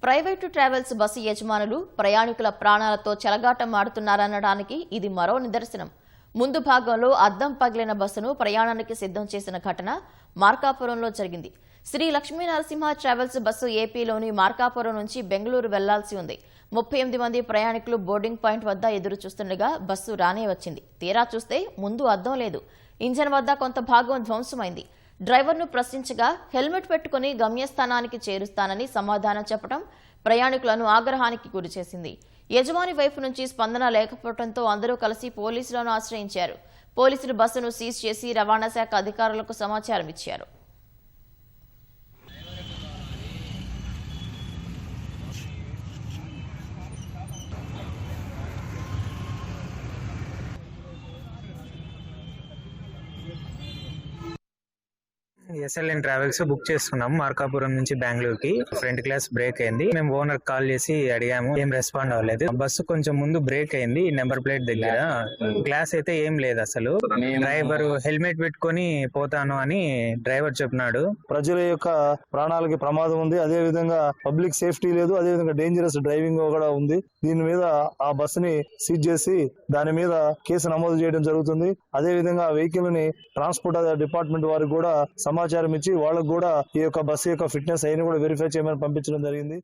Private travels bus యజమానులు ప్రయాణికుల ప్రాణాలతో చెలగాటమాడుతున్నారనడానికి ఇది మరో నిదర్శనం. ముందు భాగంలో అద్దం పగిలిన బస్సును ప్రయాణానికి సిద్ధం చేసిన ఘటన మార్కాపురంలో జరిగింది. శ్రీ లక్ష్మీ నరసింహ ట్రావెల్స్ బస్సు ఏపీలోని మార్కాపురం నుంచి బెంగళూరు వెళ్లాల్సి ఉంది. 38 మంది ప్రయాణికులు బోర్డింగ్ పాయింట్ వద్ద ఎదురు చూస్తుండగా బస్సు రానే వచ్చింది. తీరా చూస్తే ముందు అద్దం లేదు. ఇంజన్ వద్ద కొంత భాగం ధ్వంసమైంది. డ్రైవర్ను ప్రశ్నించగా హెల్మెట్ పెట్టుకుని గమ్యస్థానానికి చేరుస్తానని సమాధానం చెప్పడం ప్రయాణికులను ఆగ్రహానికి గురిచేసింది. యజమాని వైపు నుంచి స్పందన లేకపోవడంతో అందరూ కలిసి పోలీసులను ఆశ్రయించారు. పోలీసులు బస్సును సీజ్ చేసి రవాణా శాఖ అధికారులకు సమాచారం ఇచ్చారు. SLN ట్రావెల్స్ బుక్ చేసుకున్నాం మార్కాపురం నుంచి బెంగళూరుకి. ఫ్రంట్ క్లాస్ బ్రేక్ అయింది. మేము ఓనర్ కాల్ చేసి అడిగాము, ఏం రెస్పాండ్ అవ్వలేదు. బస్సు కొంచెం ముందు బ్రేక్ అయింది నెంబర్ ప్లేట్ దగ్గర. గ్లాస్ అయితే ఏం లేదు అసలు. డ్రైవర్ హెల్మెట్ పెట్టుకొని పోతాను అని డ్రైవర్ చెప్పినాడు. ప్రజల యొక్క ప్రాణాలకి ప్రమాదం ఉంది, అదే విధంగా పబ్లిక్ సేఫ్టీ లేదు, అదే విధంగా డేంజరస్ డ్రైవింగ్ కూడా ఉంది. దీని మీద ఆ బస్సుని సీజ్ చేసి దాని మీద కేసు నమోదు చేయడం జరుగుతుంది. అదే విధంగా వెహికల్ ని ట్రాన్స్పోర్ట్ డిపార్ట్మెంట్ వారికి కూడా సమాచారం ఇచ్చి వాళ్ళకు కూడా ఈ యొక్క బస్సు యొక్క ఫిట్నెస్ అయినా కూడా వెరిఫై చేయమని పంపించడం జరిగింది.